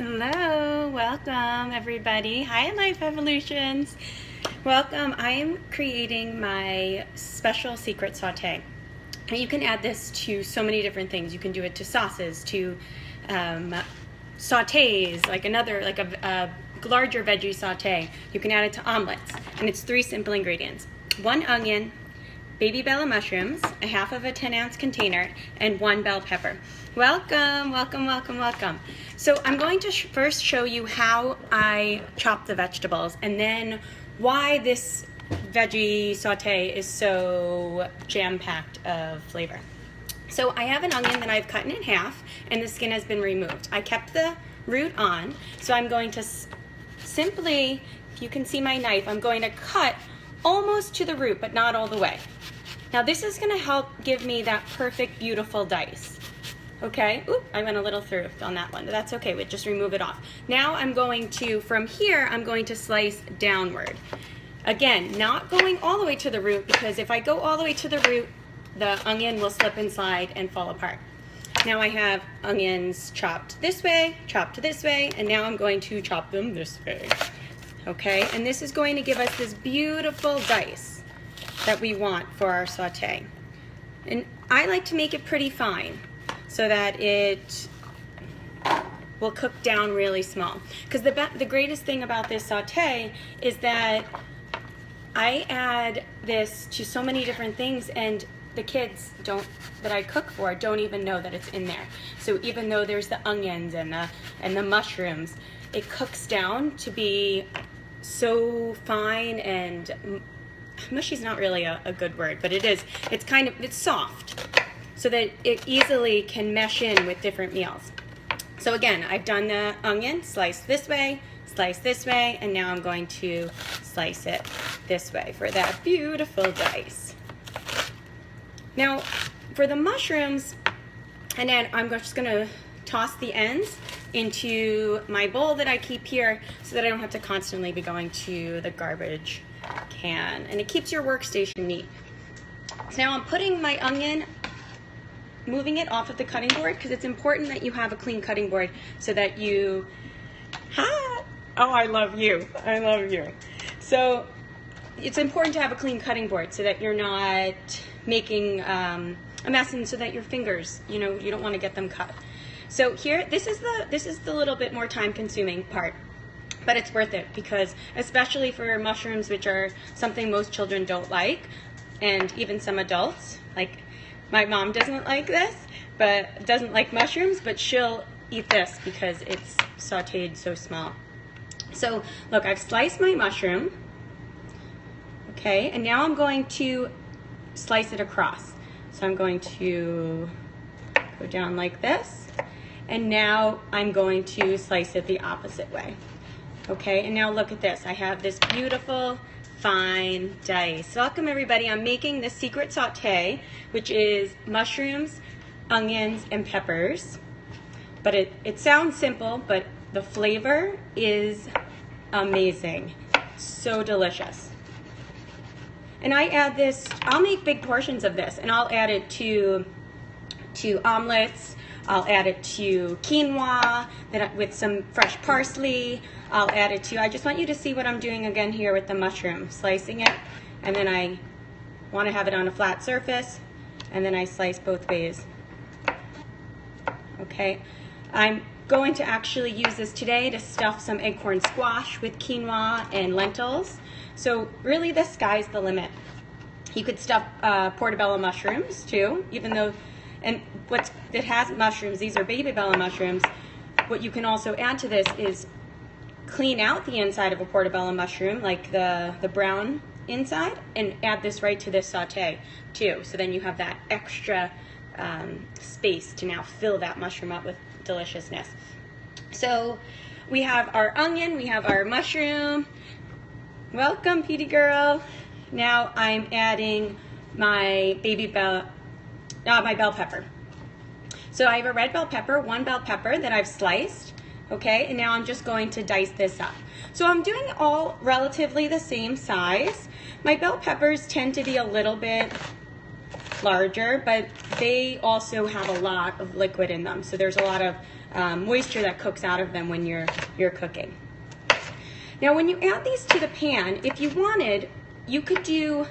Hello, welcome everybody. Hi Life Evolutions. Welcome. I am creating my special secret saute. And you can add this to so many different things. You can do it to sauces, to sautés, like a larger veggie saute. You can add it to omelets. And it's 3 simple ingredients. 1 onion, baby bella mushrooms, a half of a 10-ounce container, and 1 bell pepper. Welcome, welcome, welcome, welcome. So I'm going to first show you how I chop the vegetables and then why this veggie saute is so jam-packed of flavor. So I have an onion that I've cut in half and the skin has been removed. I kept the root on, so I'm going to simply, if you can see my knife, I'm going to cut almost to the root, but not all the way. Now this is going to help give me that perfect, beautiful dice. Okay, oop, I went a little through on that one, but that's okay, we'll just remove it off. Now I'm going to, from here, I'm going to slice downward. Again, not going all the way to the root, because if I go all the way to the root, the onion will slip and slide and fall apart. Now I have onions chopped this way, and now I'm going to chop them this way. Okay, and this is going to give us this beautiful dice that we want for our saute. And I like to make it pretty fine so that it will cook down really small. Because the greatest thing about this saute is that I add this to so many different things, and the kids that I cook for don't even know that it's in there. So even though there's the onions and the mushrooms, it cooks down to be so fine, and mushy's not really a good word, but it is. It's soft, so that it easily can mesh in with different meals. So again, I've done the onion, sliced this way, and now I'm going to slice it this way for that beautiful dice. Now, for the mushrooms, and then I'm just gonna toss the ends into my bowl that I keep here so that I don't have to constantly be going to the garbage can. And it keeps your workstation neat. So now I'm putting my onion, moving it off of the cutting board, because it's important that you have a clean cutting board so that you, oh, I love you. I love you. So it's important to have a clean cutting board so that you're not making a mess, and so that your fingers, you don't want to get them cut. So here, this is the little bit more time consuming part, but it's worth it, because especially for mushrooms, which are something most children don't like, and even some adults, like my mom doesn't like this, but doesn't like mushrooms, but she'll eat this because it's sauteed so small. So look, I've sliced my mushroom, okay, and now I'm going to slice it across. So I'm going to go down like this, and now I'm going to slice it the opposite way. Okay, and now look at this. I have this beautiful fine dice. Welcome everybody. I'm making the secret saute, which is mushrooms, onions, and peppers. But it sounds simple, but the flavor is amazing. So delicious. And I add this, I'll make big portions of this, and I'll add it to omelets. I'll add it to quinoa with some fresh parsley. I'll add it to, I just want you to see what I'm doing again here with the mushroom. Slicing it, and then I want to have it on a flat surface, and then I slice both ways. Okay, I'm going to actually use this today to stuff some acorn squash with quinoa and lentils. So really the sky's the limit. You could stuff portobello mushrooms too, even though, and it has mushrooms, these are baby bella mushrooms. What you can also add to this is clean out the inside of a portobello mushroom, like the brown inside, and add this right to this saute too. So then you have that extra space to now fill that mushroom up with deliciousness. So we have our onion, we have our mushroom. Welcome, Petey girl. Now I'm adding my my bell pepper. So I have a red bell pepper, 1 bell pepper that I've sliced, okay, and now I'm just going to dice this up. So I'm doing all relatively the same size. My bell peppers tend to be a little bit larger, but they also have a lot of liquid in them. So there's a lot of moisture that cooks out of them when you're cooking. Now when you add these to the pan, if you wanted, you could do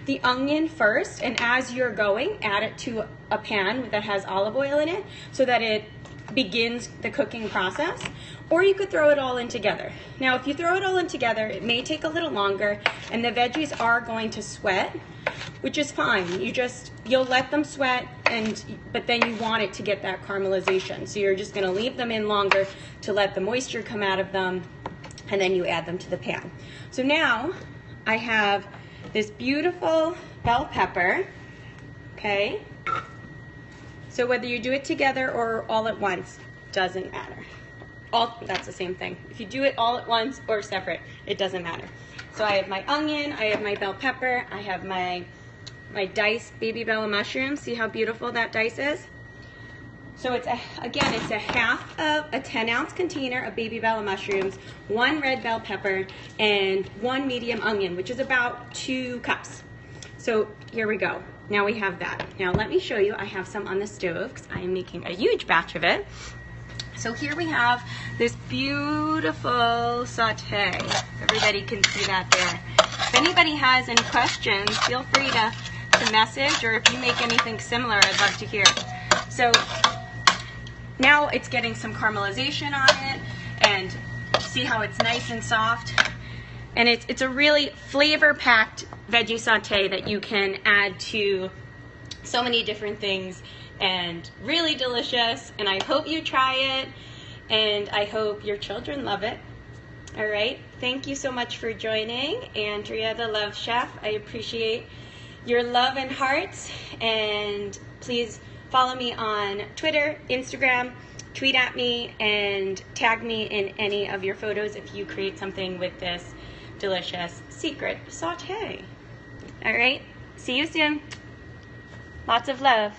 the onion first, and as you're going, add it to a pan that has olive oil in it so that it begins the cooking process, or you could throw it all in together. Now if you throw it all in together, it may take a little longer and the veggies are going to sweat, which is fine. You'll let them sweat, but then you want it to get that caramelization. So you're just gonna leave them in longer to let the moisture come out of them, and then you add them to the pan. So now I have this beautiful bell pepper, okay? So whether you do it together or all at once, doesn't matter. That's the same thing. If you do it all at once or separate, it doesn't matter. So I have my onion, I have my bell pepper, I have my diced baby bella mushrooms. See how beautiful that dice is? So it's a half of a 10-ounce container of baby bella mushrooms, 1 red bell pepper, and 1 medium onion, which is about 2 cups. So here we go. Now we have that. Now let me show you. I have some on the stove because I am making a huge batch of it. So here we have this beautiful sauté. Everybody can see that there. If anybody has any questions, feel free to message, or if you make anything similar, I'd love to hear. So now it's getting some caramelization on it, and see how it's nice and soft. And it's a really flavor-packed veggie sauté that you can add to so many different things, and really delicious. And I hope you try it, and I hope your children love it. All right, thank you so much for joining, Andrea the Love Chef. I appreciate your love and hearts, and please follow me on Twitter, Instagram, tweet at me, and tag me in any of your photos if you create something with this delicious secret sauté. All right, see you soon. Lots of love.